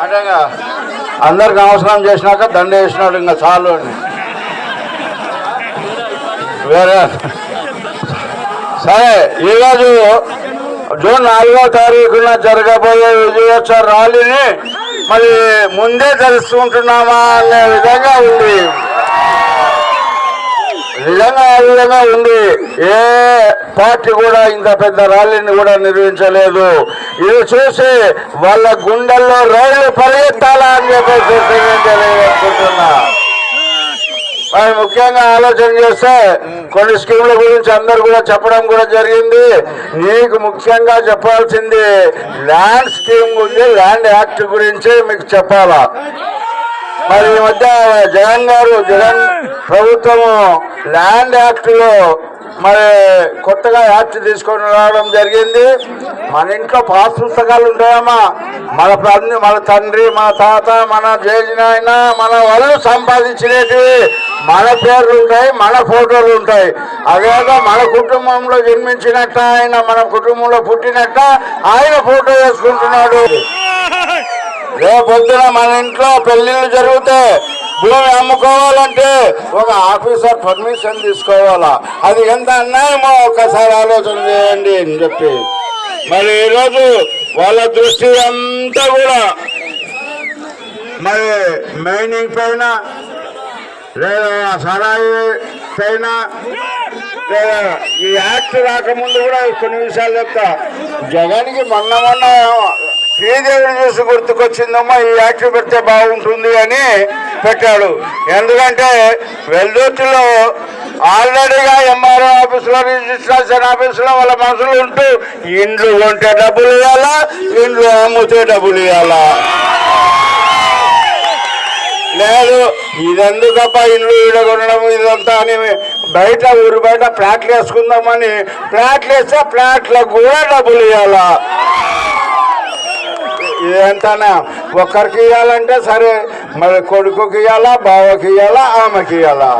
అంటే అందరికి నమస్కారం చేసినాక దండ వేసినాడు, ఇంకా చాలు అని. వేరే సరే, ఈరోజు జూన్ 4వ తారీఖున జరగబోయే విజయోత్సవ ర్యాలీని మరి ముందే తెలుసుకుంటున్నామా అనే విధంగా ఉంది. నిజంగా ఆ విధంగా ఉంది. ఏ పార్టీ కూడా ఇంత పెద్ద ర్యాలీని కూడా నిర్వహించలేదు. ఇది చూసి వాళ్ళ గుండెల్లో రైళ్లు పరిగెత్తాలా అని చెప్పేసి తెలియజేసుకుంటున్నా. మరి ముఖ్యంగా ఆలోచన చేస్తే కొన్ని స్కీముల గురించి అందరు కూడా చెప్పడం కూడా జరిగింది. నీకు ముఖ్యంగా చెప్పాల్సింది ల్యాండ్ స్కీమ్ ఉంది, ల్యాండ్ యాక్ట్ గురించి మీకు చెప్పాలా. మరి ఈ మధ్య జగన్ ప్రభుత్వము ల్యాండ్ యాక్ట్ లో మరి కొత్తగా యాక్ట్ తీసుకొని రావడం జరిగింది. మన ఇంట్లో పాస్ పుస్తకాలు ఉంటాయమ్మా, మన తండ్రి, మన తాత, మన జేజినాయన, మన వాళ్ళు సంపాదించినవి మన పేర్లు ఉంటాయి, మన ఫోటోలు ఉంటాయి. అదేదో మన కుటుంబంలో జన్మించినట్ట, ఆయన మన కుటుంబంలో పుట్టినట్ట ఆయన ఫోటో వేసుకుంటున్నాడు. రేపొద్దున మన ఇంట్లో పెళ్లిళ్ళు జరిగితే భూమి అమ్ముకోవాలంటే ఒక ఆఫీసర్ పర్మిషన్ తీసుకోవాలా. అది ఎంత అన్యాయమో ఒకసారి ఆలోచన చేయండి అని చెప్పి మరి ఈరోజు వాళ్ళ దృష్టి అంతా కూడా మరి మైనింగ్ పైన, లేదా సరాయి పైన, లేదా ఈ యాక్ట్ రాకముందు కూడా కొన్ని విషయాలు చెప్తా. జగన్కి మొన్న శ్రీదేవిని చూసి గుర్తుకొచ్చిందమ్మా, ఈ యాక్ట్ పెడితే బాగుంటుంది అని పెట్టాడు. ఎందుకంటే వెల్దుర్తిలో ఆల్రెడీగా ఎంఆర్ఓ ఆఫీసులో, రిజిస్ట్రేషన్ ఆఫీసులో వాళ్ళ మనుషులు ఉంటూ ఇండ్లు కొంటే డబ్బులు ఇవ్వాలా, ఇండ్లు అమ్ముతే డబ్బులు ఇవ్వాలా. లేదు ఇదెందుకప్ప ఇల్లు ఈడగొనడం ఇదంతా అని బయట ఊరు బయట ఫ్లాట్లు వేసుకుందామని ఫ్లాట్లు వేస్తే ఫ్లాట్లకు కూడా డబ్బులు ఇవ్వాలా. ఇదంతానా ఒక్కరికి ఇవ్వాలంటే సరే, మరి కొడుకుకి ఇవ్వాలా, బావకి ఇవ్వాలా, ఆమెకి ఇవ్వాలా.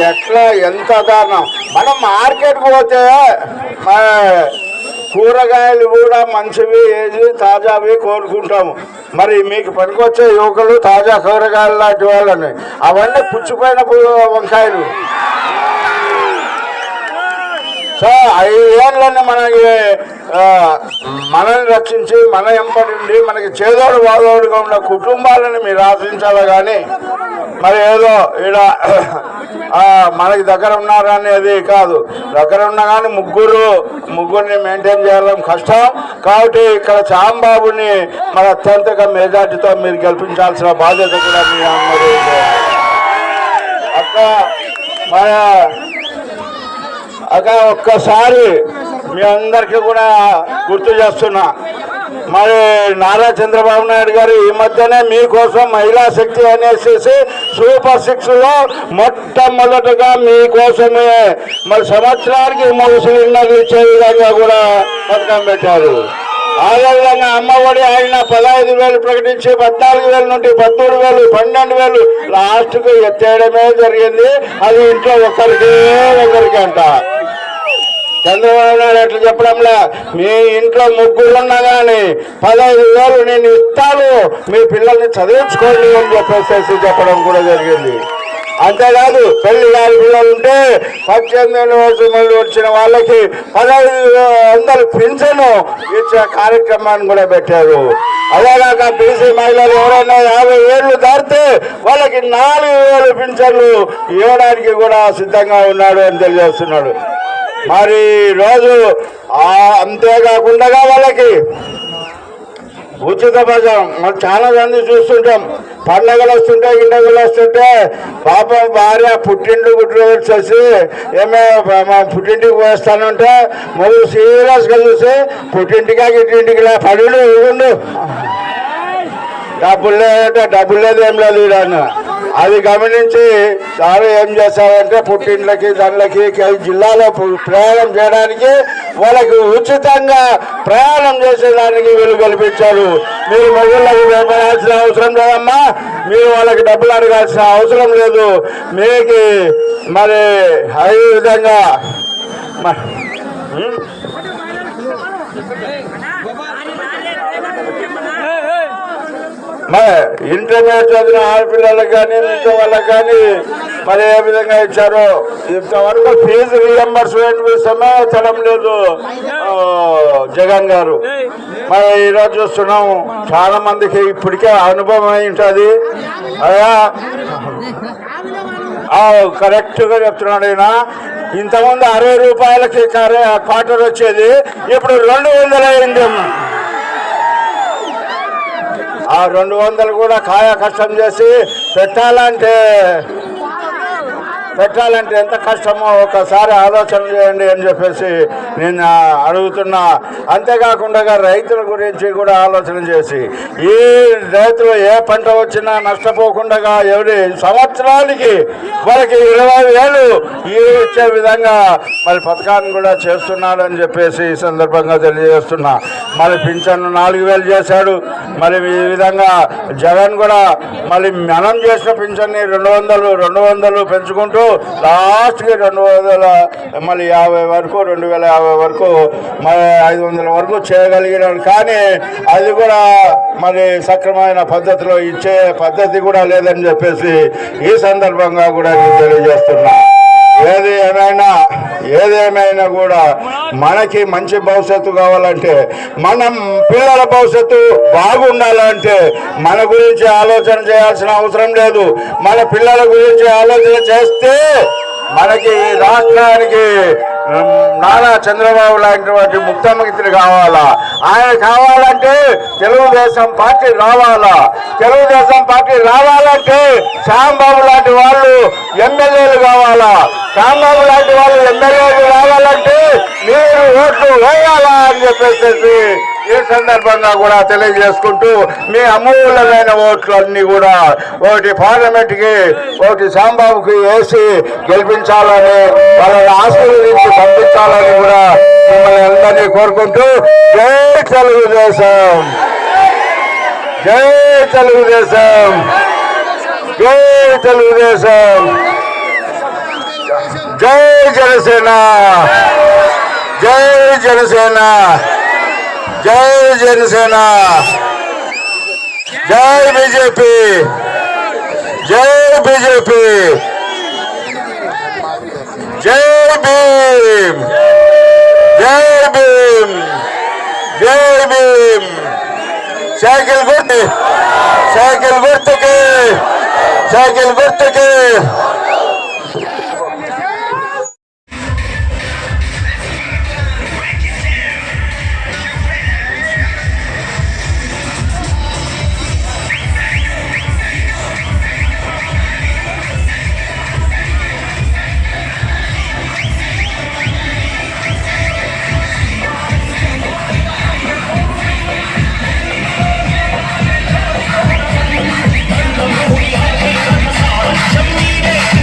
ఎట్లా ఎంత దారుణం. మనం మార్కెట్కి పోతే కూరగాయలు కూడా మంచివి, ఏది తాజావి కోరుకుంటాము. మరి మీకు పనికొచ్చే యువకులు తాజా కూరగాయలు లాంటి వాళ్ళని, అవన్నీ పుచ్చిపోయిన వంకాయలు. సో 5 ఏళ్ళని మనల్ని రక్షించి మన ఎంపడి మనకి చేదోడు వాదోడుగా ఉన్న కుటుంబాలను మీరు ఆశించాలి. కానీ మరి ఏదో ఈడ మనకి దగ్గర ఉన్నారనేది కాదు. దగ్గర ఉన్నా కానీ ముగ్గురిని మెయింటైన్ చేయడం కష్టం. కాబట్టి ఇక్కడ శ్యాంబాబుని మన అత్యంతగా మెజార్టీతో మీరు గెలిపించాల్సిన బాధ్యత కూడా మీ అందరూ. అక్క ఒక్కసారి మీ అందరికీ కూడా గుర్తు చేస్తున్నా, మరి నారా చంద్రబాబు నాయుడు గారు ఈ మధ్యనే మీకోసం మహిళా శక్తి అనేసి సూపర్ 6లో మొట్టమొదటగా మీకోసమే మరి సంవత్సరానికి 3 సిలిండర్లు ఇచ్చే విధంగా కూడా పథకం పెట్టారు. అదేవిధంగా అమ్మఒడి ఆయన 15,000 ప్రకటించి 14,000 నుండి 13,000, 12,000 లాస్ట్కు ఎత్తేయడమే జరిగింది. అది ఇంట్లో ఒకరికి అంట. చంద్రబాబు నాయుడు అట్లా చెప్పడంలా, మీ ఇంట్లో ముగ్గురున్నా కానీ 15,000 నేను ఇస్తాను, మీ పిల్లల్ని చదివించుకోండి అని చెప్పేసి చెప్పడం కూడా జరిగింది. అంతేకాదు పెళ్లి కాని పిల్లలు ఉంటే 18 వయసు వచ్చిన వాళ్ళకి 15,000 పింఛను ఇచ్చే కార్యక్రమాన్ని కూడా పెట్టారు. అలాగాక బీసీ మహిళలు ఎవరైనా 50 ఏళ్ళు దాటితే వాళ్ళకి 4,000 పింఛన్లు ఇవ్వడానికి కూడా సిద్ధంగా ఉన్నాడు అని తెలియజేస్తున్నాడు. మరి రోజు అంతేకాకుండా వాళ్ళకి ఉచిత బజం మనం చాలా మంది చూస్తుంటాం. పండగలు వస్తుంటే గిండగలు వస్తుంటే పాపం భార్య పుట్టింటి గుడ్లు వచ్చేసి ఏమే పుట్టింటికి పోస్తానంటే మొదలు సీరియస్గా చూసి పుట్టింటికా గిట్టింటికి పడుడు ఇవ్వండు డబ్బులు లేదంటే డబ్బులు లేదు ఏం లేదు ఇడాను. అది గమనించి సార్ ఏం చేశారంటే పుట్టింట్లకి దాంట్లకి జిల్లాలో ప్రయాణం చేయడానికి వాళ్ళకి ఉచితంగా ప్రయాణం చేసేదానికి వీళ్ళు కల్పించారు. మీరు మహిళలకు భయపడాల్సిన అవసరం లేదమ్మా, మీరు వాళ్ళకి డబ్బులు అడగాల్సిన అవసరం లేదు. మీకు మరి అదే విధంగా మరి ఇంటర్మీడియట్ చదివిన ఆడపిల్లలకు కానీ మిగతా వాళ్ళకి కానీ మరి ఏ విధంగా ఇచ్చారో ఇంతవరకు ఫీజు రీఎంబర్స్మెంట్ విషయమే చడం లేదు జగన్ గారు. మరి ఈరోజు చూస్తున్నాం చాలా మందికి ఇప్పటికే అనుభవం అయి ఉంటుంది. అయ్యా కరెక్ట్ గా చెప్తున్నాడు ఈయన. ఇంతకుముందు 60 రూపాయలకి క్వార్టర్ వచ్చేది, ఇప్పుడు 200 అయింది. ఆ 200 కూడా కాయ కష్టం చేసి పెట్టాలంటే ఎంత కష్టమో ఒకసారి ఆలోచన చేయండి అని చెప్పేసి నేను అడుగుతున్నా. అంతేకాకుండా రైతుల గురించి కూడా ఆలోచన చేసి ఈ రైతులు ఏ పంట వచ్చినా నష్టపోకుండా ఎవరి సంవత్సరానికి వాళ్ళకి 20,000 ఇచ్చే విధంగా మరి పథకాన్ని కూడా చేస్తున్నాడని చెప్పేసి ఈ సందర్భంగా తెలియజేస్తున్నా. మరి పింఛన్ను 4,000 చేశాడు. మరి ఈ విధంగా జగన్ కూడా మళ్ళీ మనం చేసిన పింఛన్ని 200 పెంచుకుంటూ లాస్ట్కి 200 మళ్ళీ 50 వరకు 2,050 వరకు మరి 500 వరకు చేయగలిగినాడు. కానీ అది కూడా మరి సక్రమైన పద్ధతిలో ఇచ్చే పద్ధతి కూడా లేదని చెప్పేసి ఈ సందర్భంగా కూడా నేను తెలియజేస్తున్నా. ఏదేమైనా కూడా మనకి మంచి భవిష్యత్తు కావాలంటే, మనం పిల్లల భవిష్యత్తు బాగుండాలంటే మన గురించి ఆలోచన చేయాల్సిన అవసరం లేదు. మన పిల్లల గురించి ఆలోచన చేస్తే మనకి రాష్ట్రానికి నారా చంద్రబాబు లాంటి ముఖ్యమంత్రి కావాలా. ఆయన కావాలంటే తెలుగుదేశం పార్టీ రావాలా. తెలుగుదేశం పార్టీ రావాలంటే శ్యాంబాబు లాంటి వాళ్ళు ఎమ్మెల్యేలు కావాలా. శ్యాంబాబు లాంటి వాళ్ళు ఎమ్మెల్యేలు రావాలంటే మీరు ఓట్లు వేయాలా అని చెప్పేసి ఈ సందర్భంగా కూడా తెలియజేసుకుంటూ మీ అమూల్యమైన ఓట్లన్నీ కూడా ఒకటి పార్లమెంట్కి ఒకటి శ్యాంబాబుకి వేసి గెలిపించాలని వాళ్ళని ఆశీర్వదించి పంపించాలని కూడా మిమ్మల్ని అందరినీ కోరుకుంటూ జై తెలుగుదేశం, జై తెలుగుదేశం, జై తెలుగుదేశం, జై జనసేన, జై జనసేన, జై జనసేన, జై బీజేపీ, జై బీజేపీ, జై భీమ్, జై భీమ్, జై భీమ్. సైకిల్ గుర్తు, సైకిల్ గుర్తుకి, సైకిల్ గుర్తుకి. Need it.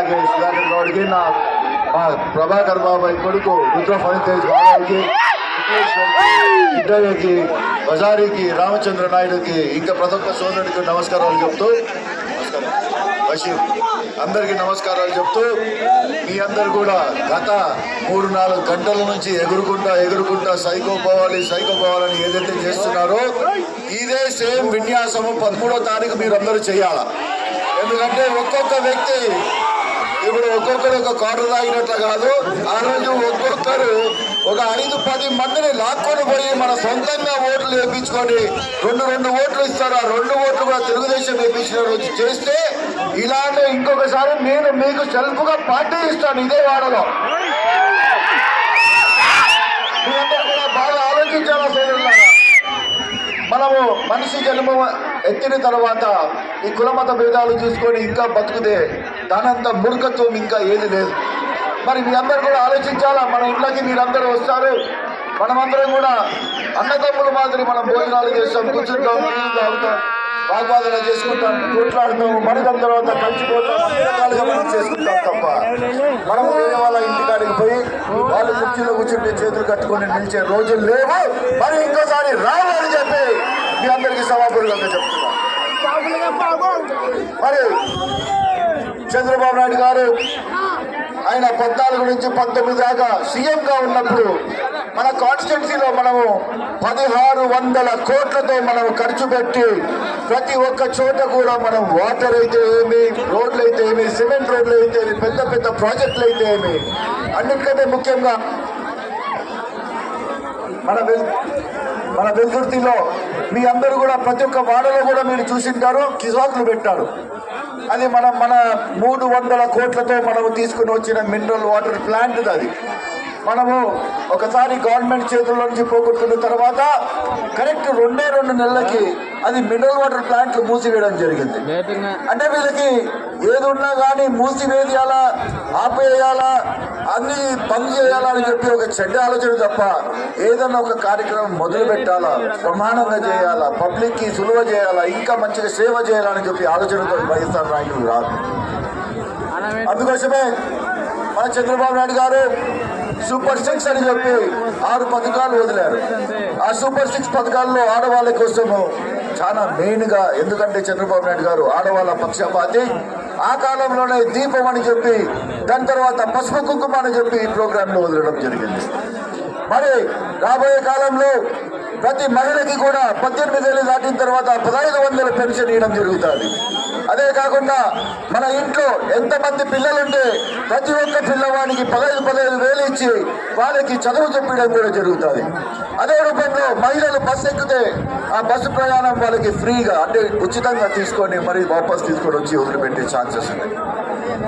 అలాగే సుధాకర్ గౌడ్కి, మా ప్రభాకర్ బాబాయ్ కొడుకు రుద్ర ఫణితేజ్ బాబాయ్కి, సిద్ధయ్యకి, బజారీకి, రామచంద్ర నాయుడుకి, ఇంకా ప్రతి ఒక్క సోదరుడికి నమస్కారాలు చెప్తూ, బషీర్ అందరికీ నమస్కారాలు చెప్తూ, మీ అందరు కూడా గత 3-4 గంటల నుంచి ఎగురుకుంటా సైకో పోవాలని ఏదైతే చేస్తున్నారో ఇదే సేమ్ విన్యాసము 13వ తారీఖు మీరు అందరూ చేయాల. ఎందుకంటే ఒక్కొక్క వ్యక్తి ఇప్పుడు ఒక్కొక్కరు ఒక క్వార్టర్ తాగినట్లు కాదు, ఆ రోజు ఒక్కొక్కరు ఒక 5-10 మందిని లాక్కొని పోయి మన సొంతంగా ఓట్లు వేయించుకొని 2 ఓట్లు ఇస్తారు. ఆ 2 ఓట్లు కూడా తెలుగుదేశం వేయించిన రోజు చేస్తే ఇలాంటి ఇంకొకసారి నేను మీకు సెల్ఫ్గా పార్టీ ఇస్తాను ఇదే వాడలో. మీరందరూ కూడా బాగా ఆలోచించాలా సోదరులారా. మనము మనిషి జన్మ ఎత్తిన తర్వాత ఈ కులమత భేదాలు చూసుకొని ఇంకా బతుకుతే దానంత మూర్ఖత్వం ఇంకా ఏది లేదు. మరి మీ అందరూ కూడా ఆలోచించాలా. మన ఇంట్లోకి మీరందరూ వస్తారు, మనమందరం కూడా అన్నదమ్ముల మాదిరి మనం భోజనాలు చేస్తాం, కూర్చుంటాం, తాగుతాం, వాగ్వాదన చేసుకుంటాం, కొట్లాడతాం, మనకం తర్వాత కలిసిపోతాం, అన్ని రకాలుగా మనం చేసుకుంటాం తప్ప మనము వేరే వాళ్ళ ఇంటికాడికి పోయి వాళ్ళు కుర్చీలో కూర్చుంటే చేతులు కట్టుకొని నిలిచే రోజులు లేవు. మరి ఇంకోసారి రావాలని చెప్పి మీ అందరికీ సభాపూర్వకంగా చెప్తున్నాం. మరి చంద్రబాబు నాయుడు గారు ఆయన 14 నుంచి 19 దాకా సీఎంగా ఉన్నప్పుడు మన కాన్స్టిట్యున్సీలో మనము 1600 కోట్లతో మనం ఖర్చు పెట్టి ప్రతి ఒక్క చోట కూడా మనం వాటర్ అయితే ఏమి, రోడ్లు అయితే ఏమి, సిమెంట్ రోడ్లు అయితే ఏమి, పెద్ద ప్రాజెక్టులు అయితే ఏమి, అన్నిటికంటే ముఖ్యంగా మన వెల్దుర్తిలో మీ అందరూ కూడా ప్రతి ఒక్క వాడలో కూడా మీరు చూసింటారు, కిసాకులు పెట్టారు. అది మన 300 కోట్లతో మనము తీసుకుని వచ్చిన మినరల్ వాటర్ ప్లాంట్. అది మనము ఒకసారి గవర్నమెంట్ చేతుల్లో నుంచి పోగొట్టుకున్న తర్వాత కరెక్ట్ 2 నెలలకి అది మినరల్ వాటర్ ప్లాంట్లు మూసివేయడం జరిగింది. అంటే వీళ్ళకి ఏది ఉన్నా కానీ మూసివేయాలా, ఆపేయాలా, అన్ని బంద్ చేయాలా అని చెప్పి ఒక చెడ్డ ఆలోచన తప్ప ఏదన్నా ఒక కార్యక్రమం మొదలు పెట్టాలా, ప్రమాణంగా చేయాలా, పబ్లిక్ కి సులువ చేయాలా, ఇంకా మంచిగా సేవ చేయాలని చెప్పి ఆలోచనతో వైఎస్ఆర్ నాయకులు రాదు. అందుకోసమే మన చంద్రబాబు నాయుడు గారు సూపర్ 6 అని చెప్పి 6 పథకాలు వదిలారు. ఆ సూపర్ 6 పథకాల్లో ఆడవాళ్ళ కోసము చాలా మెయిన్గా, ఎందుకంటే చంద్రబాబు నాయుడు గారు ఆడవాళ్ళ పక్షపాతి. ఆ కాలంలోనే దీపం అని చెప్పి, దాని తర్వాత పసుపు కుంకుమ అని చెప్పి ఈ ప్రోగ్రాంలో వదలడం జరిగింది. మరి రాబోయే కాలంలో ప్రతి మహిళకి కూడా 18 ఏళ్ళు దాటిన తర్వాత 1500 పెన్షన్ ఇవ్వడం జరుగుతుంది. అదే కాకుండా మన ఇంట్లో ఎంతమంది పిల్లలుంటే ప్రతి ఒక్క పిల్లవాడికి 15 వేలు ఇచ్చి వాళ్ళకి చదువు చెప్పడం కూడా జరుగుతుంది. అదే రూపంలో మహిళలు బస్సు ఎక్కితే ఆ బస్సు ప్రయాణం వాళ్ళకి ఫ్రీగా, అంటే ఉచితంగా తీసుకొని మరి వాపస్ తీసుకొని వచ్చి వదిలిపెట్టే ఛాన్సెస్ ఉన్నాయి.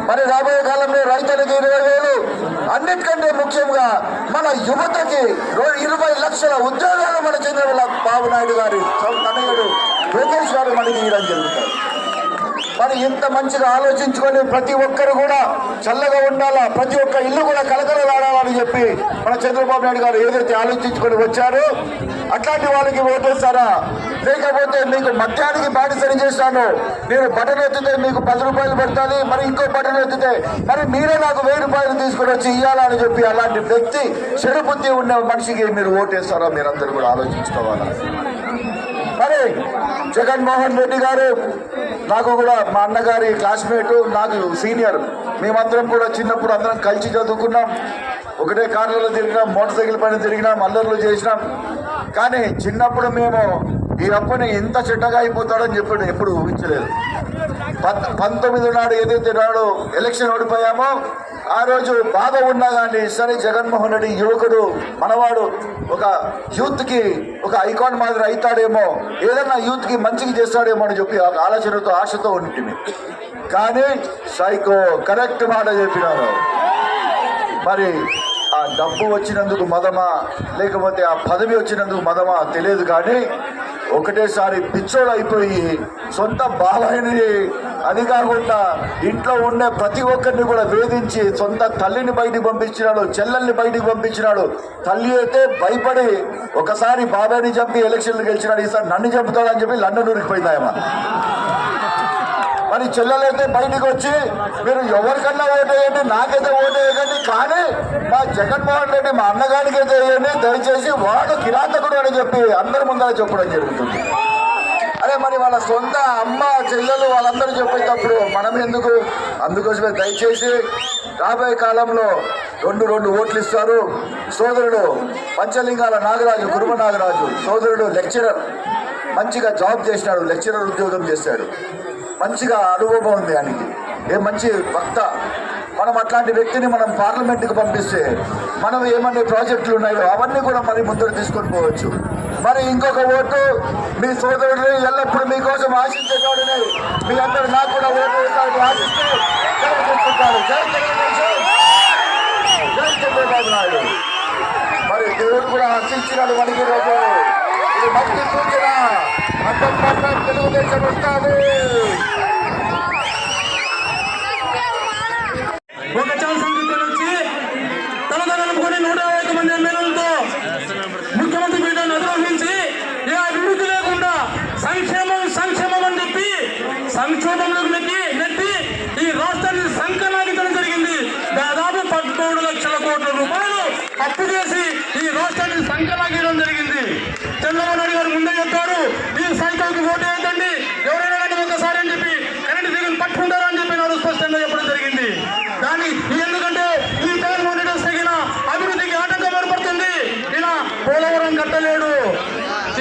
మరి రాబోయే కాలంలో రైతులకి 20,000, అన్నిటికంటే ముఖ్యంగా మన యువతకి 20 లక్షల ఉద్యోగాలు మన చంద్రబాబు నాయుడు గారి తనయుడు లోకేష్ గారు మనకి ఇవ్వడం జరుగుతుంది. మరి ఇంత మంచిగా ఆలోచించుకొని ప్రతి ఒక్కరు కూడా చల్లగా ఉండాలా, ప్రతి ఒక్క ఇల్లు కూడా కలకలలాడాలని చెప్పి మన చంద్రబాబు నాయుడు గారు ఏదైతే ఆలోచించుకొని వచ్చారో అట్లాంటి వాళ్ళకి ఓటేస్తారా? లేకపోతే మీకు మద్యానికి బానిసని చేశాను, నేను బటన్ ఎత్తితే మీకు 10 రూపాయలు పడుతుంది, మరి ఇంకో బటన్ ఎత్తితే మరి మీరే నాకు 1000 రూపాయలు తీసుకొని వచ్చి ఇవ్వాలని చెప్పి అలాంటి వ్యక్తి, చెడు బుద్ధి ఉన్న మనిషికి మీరు ఓటేస్తారా? మీరందరూ కూడా ఆలోచించుకోవాలా. మరి జగన్మోహన్ రెడ్డి గారు నాకు కూడా మా అన్నగారి క్లాస్మేటు, నాకు సీనియర్. మేమందరం కూడా చిన్నప్పుడు అందరం కలిసి చదువుకున్నాం, ఒకటే కార్లలో తిరిగినాం, మోటార్ సైకిల్ పైన తిరిగినాం, అల్లర్లు చేసినాం. కానీ చిన్నప్పుడు మేము ఈ అప్పని ఎంత చెడ్డగా అయిపోతాడని చెప్పి ఎప్పుడు ఊహించలేదు. 19 నాడు ఏదైతే నాడు ఎలక్షన్ ఓడిపోయామో ఆ రోజు బాధ ఉన్నా కానీ సరే జగన్మోహన్ రెడ్డి యువకుడు, మనవాడు ఒక యూత్కి ఒక ఐకాన్ మాదిరి అవుతాడేమో, ఏదన్నా యూత్కి మంచిగా చేస్తాడేమో అని చెప్పి ఒక ఆలోచనతో ఆశతో ఉంటుంది. కానీ సైకో కరెక్ట్ మాట చెప్పినారు. మరి ఆ డబ్బు వచ్చినందుకు మదమా లేకపోతే ఆ పదవి వచ్చినందుకు మదమా తెలియదు, కానీ ఒకటేసారి పిచ్చోడు అయిపోయి సొంత బాబాయిని, అది కాకుండా ఇంట్లో ఉండే ప్రతి ఒక్కరిని కూడా వేధించి సొంత తల్లిని బయటికి పంపించినాడు, చెల్లెల్ని బయటికి పంపించినాడు. తల్లి అయితే భయపడి ఒకసారి బాబాయిని చంపి ఎలక్షన్లు గెలిచినాడు, ఈసారి నన్ను చంపుతాడని చెప్పి లండన్ ఊరికి పోయిందాయమ్మా. మరి చెల్లెలైతే బయటకు వచ్చి మీరు ఎవరికన్నా ఓటేయండి, నాకైతే ఓటేయకండి, కానీ మా జగన్మోహన్ రెడ్డి మా అన్నగారికి అయితే వేయండి, దయచేసి వాడు కిరాతకుడు అని చెప్పి అందరి ముందర చెప్పడం జరుగుతుంది. అరే మరి వాళ్ళ సొంత అమ్మ చెల్లెలు వాళ్ళందరూ చెప్పేటప్పుడు మనం ఎందుకు? అందుకోసమే దయచేసి రాబోయే కాలంలో రెండు ఓట్లు ఇస్తారు. సోదరుడు పంచలింగాల నాగరాజు, కురుమ నాగరాజు సోదరుడు లెక్చరర్, మంచిగా జాబ్ చేసినాడు, లెక్చరర్ ఉద్యోగం చేశాడు, మంచిగా అనుభవం ఉంది ఆయనకి, మంచి వక్త. మనం అట్లాంటి వ్యక్తిని మనం పార్లమెంట్కి పంపిస్తే మనం ఏమన్నా ప్రాజెక్టులు ఉన్నాయో అవన్నీ కూడా మరి ముందర తీసుకొని పోవచ్చు. మరి ఇంకొక ఓటు మీ సోదరుడు ఎల్లప్పుడూ మీకోసం ఆశించేవాడిని మీ అందరూ నాకు కూడా ఓటు వేస్తారని ఆశిస్తూ చేసుకుంటారు. జై తెలుగుదేశం, జై చంద్రబాబు నాయుడు. మరి దేవుడు కూడా ఆశించినాడు మనకి రోజు. ఇది మంచి సూచన. 100% తెలుగుదేశం వస్తాడు. ఒక సంస్కృతి నుంచి తలదలుపుకొని 150 మంది ఎమ్మెల్యేలతో ముఖ్యమంత్రి పీఠాన్ని అధిరోహించి ఏ అభివృద్ధి లేకుండా సంక్షేమం అని చెప్పి సంక్షోభంలోకి నెట్టి ఈ రాష్ట్రాన్ని సంకనాగించడం జరిగింది. దాదాపు 13 లక్షల కోట్ల రూపాయలు అప్పు చేసి ఈ రాష్ట్రాన్ని సంకనాగించడం జరిగింది. చంద్రబాబు నాయుడు గారు ముందే చెప్పారు, ఈ సైకిల్కి ఓటు వేయకండి, ఎవరైనా కానీ ఒకసారి అని చెప్పి కరెంటు తీగని పట్టుకుంటారా అని చెప్పి నాకు స్పష్టంగా చెప్పడం జరిగింది. కానీ ఎందుకంటే ఈ జగన్మోహన్ రెడ్డి తగిన అభివృద్ధికి ఆటంకం ఏర్పడుతుంది. ఇలా పోలవరం కట్టలేడు,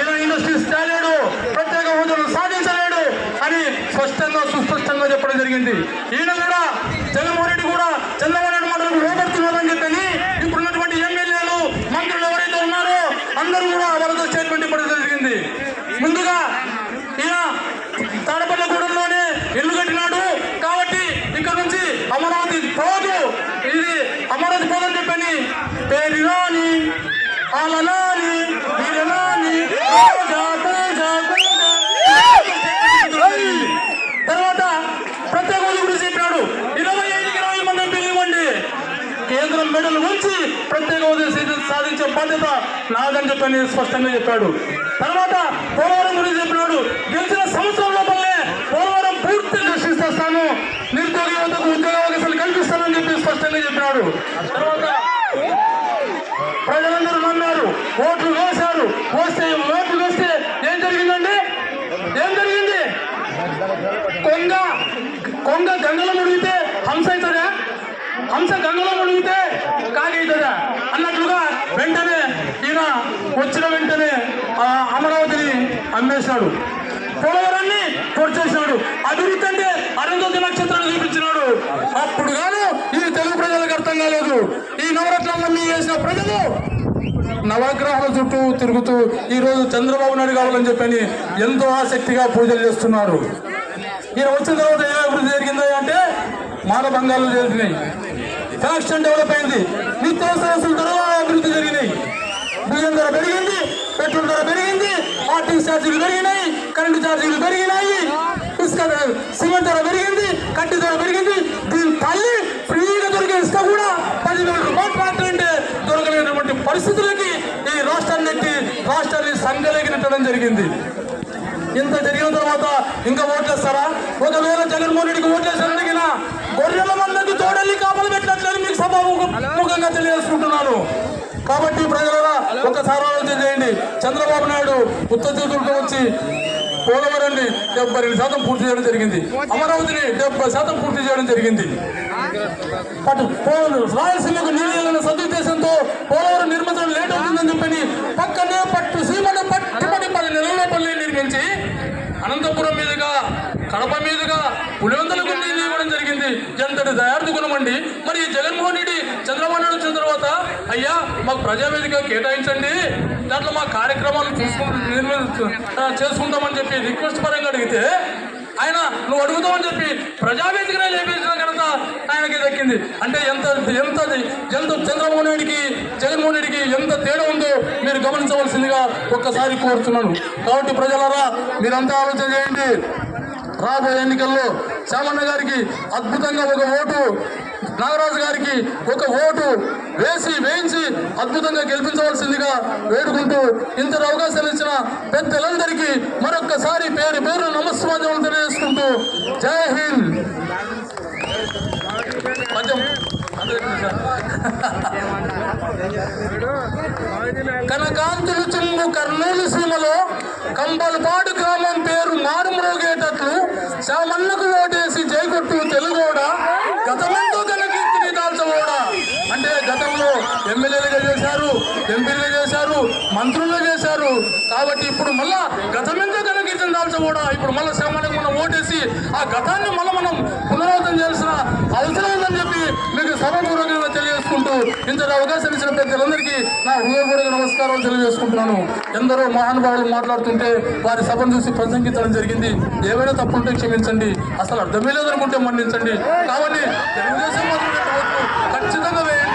ఇలా ఇండస్ట్రీస్ తేలేడు, ప్రత్యేక హోదాలు సాధించలేడు అని సుస్పష్టంగా చెప్పడం జరిగింది. ఈయన కూడా జగన్మోహన్ రెడ్డి కూడా చంద్రబాబు నాయుడు మాటలకు లోపడుతున్నారని చెప్పని ఇప్పుడున్నటువంటి ఎమ్మెల్యేలు మంత్రులు ఎవరైతే ఉన్నారో అందరూ కూడా వాళ్ళతో స్టేట్మెంట్ ఇవ్వడం జరిగింది. ముందుగా ఈయన తాడపల్లగూడెంలోనే ఇల్లు కట్టినాడు కాబట్టి ఇక్కడ నుంచి అమరావతి పోదు, ఇది అమరావతి పోదని చెప్పని పేరిరాని ఆలనాని వీరనాని తర్వాత ప్రత్యేక హోదా గురించి చెప్పినాడు. 25 మంది ఎంపీలు ఇవ్వండి, కేంద్రం మెడలు ఉంచి ప్రత్యేక హోదా సాధించే బాధ్యత నాదని చెప్పని స్పష్టంగా చెప్పాడు. తర్వాత పోలవరం గురించి చెప్పినాడు. గెలిచిన సంవత్సరం లోపలనే పోలవరం పూర్తి దృష్టిస్తాను, నిరుద్యోగ యువతకు ఉద్యోగ అవకాశాలు కల్పిస్తానని చెప్పి స్పష్టంగా చెప్పినాడు. తర్వాత ప్రజలందరూ నమ్మారు, ఓట్లు వేశారు. ఓట్లు వేస్తే ఏం జరిగిందండి? ఏం జరిగింది? కొంగ గంగలో మునిగితే హంస అవుతుందా? హంస గంగలో మునిగితే కాగవుతుందా అన్నట్లుగా వెంటనే ఈయన వచ్చిన వెంటనే అమరావతిని అమ్మేశాడు, పోలవరాన్ని పొడిచేశాడు. అభివృద్ధి అంటే అరుంధతి నక్షత్రాన్ని చూపించినాడు. అప్పుడు గాను ఈ తెలుగు ప్రజలకు అర్థం కాలేదు. ఈ నవరత్నాలన్నీ వేసిన ప్రజలు నవగ్రహాల చుట్టూ తిరుగుతూ ఈరోజు చంద్రబాబు నాయుడు కావాలని చెప్పని ఎంతో ఆసక్తిగా పూజలు చేస్తున్నారు. ఈయన వచ్చిన తర్వాత ఏ అభివృద్ధి జరిగిందో అంటే మానభంగాలు జరిగినాయి, ఫ్యాక్షన్ డెవలప్ అయింది, నిత్యావసర వస్తువుల ధర అభివృద్ధి జరిగినాయి, బియ్యం ధర పెరిగింది, పెట్రోల్ ధర పెరిగింది, ఆర్టీసీ ఛార్జీలు పెరిగినాయి, కరెంటు ఛార్జీలు పెరిగినాయి, ఇసుక సిమెంట్ ధర పెరిగింది, కట్టి ధర పెరిగింది. దీని తల్లి ఫ్రీగా దొరికే ఇసుక కూడా 10,000 రూపాయలు ట్రాక్టర్ంటే దొరకలేనటువంటి పరిస్థితులకి ఈ రాష్ట్రాన్ని సంగలేగినట్టడం జరిగింది. ఇంత జరిగిన తర్వాత ఇంకా ఓట్లేస్తారా? ఒకవేళ జగన్మోహన్ రెడ్డికి ఓట్లేసారడిగిన గొర్రెల మందకి తోడల్లి కాపలు పెట్టినట్లని మీకు సభాముఖంగా తెలియజేసుకుంటున్నాను. కాబట్టి ప్రజల ఒకసారి ఆలోచన చేయండి. చంద్రబాబు నాయుడు ఉత్తర చేతులతో వచ్చి పోలవరాన్ని 72% పూర్తి చేయడం జరిగింది, అమరావతిని 70% పూర్తి చేయడం జరిగింది. రాయలసీమకు నీళ్ళ సదుద్దేశంతో పోలవరం నిర్మించడం లేట్ అవుతుందని చెప్పని పక్కనే సీమను పట్టుబడి 10 నెలల లోపలే నిర్మించి అనంతపురం మీదుగా కడప మీదుగా పులివెందులకు నీళ్ళు ఇవ్వడం జరిగింది. ఎంతటి దయార్థి గుణమండి. మరి జగన్మోహన్ రెడ్డి చంద్రబాబు నాయుడు వచ్చిన తర్వాత అయ్యా మాకు ప్రజావేదిక కేటాయించండి, దాంట్లో మా కార్యక్రమాలు చేసుకుంటామని చెప్పి రిక్వెస్ట్ పరంగా అడిగితే ఆయన నువ్వు అడుగుతామని చెప్పి ప్రజావేదికనే లేపించిన ఘనత ఆయనకి దక్కింది. అంటే ఎంత చంద్రబాబు నాయుడికి జగన్మోహన్ రెడ్డికి ఎంత తేడా ఉందో మీరు గమనించవలసిందిగా ఒక్కసారి కోరుతున్నాను. కాబట్టి ప్రజలారా మీరంతా ఆలోచన చేయండి. రాబోయే ఎన్నికల్లో శ్యామన్న గారికి అద్భుతంగా ఒక ఓటు నాగరాజు గారికి ఒక ఓటు వేయించి అద్భుతంగా గెలిపించవలసిందిగా వేడుకుంటూ ఇంత అవకాశాలు ఇచ్చిన పెద్దలందరికీ మరొక్కసారి పేరు నమస్కారం తెలియజేసుకుంటూ జై హింద్. కనకాంతులు చెంబు కర్నూలు సీమలో కంబలపాడు గ్రామం పేరు మారుమ్రోగేటట్లు శామన్నకు ఓటేసి జైకొట్టు తెలుగోడ గతమెంతో కనకీర్తిని దాల్చబోడా. అంటే గతంలో ఎమ్మెల్యేలుగా చేశారు, ఎంపీలుగా చేశారు, మంత్రులుగా చేశారు. కాబట్టి ఇప్పుడు మళ్ళా గతమెంతో కనకీర్తిని దాల్చబోడా. ఇప్పుడు మళ్ళీ శ్రమణకు మనం ఓటేసి ఆ గతాన్ని మళ్ళీ మనం పునరావృతం చేయాల్సిన అవసరం ఉందని చెప్పి మీకు సభాపూర్వకంగా తెలియజేసుకుంటూ ఇంత అవకాశం ఇచ్చిన పెద్దలందరికీ నా హృదయపూర్వక నమస్కారాలు తెలియజేసుకుంటున్నాను. ఎందరో మహానుభావులు మాట్లాడుతుంటే వారి సభను చూసి ప్రసంగించడం జరిగింది. ఏవైనా తప్పుంటే క్షమించండి, అసలు అర్థమే లేదనుకుంటే మన్నించండి. కాబట్టి తెలుగుదేశం ఖచ్చితంగా వేయండి.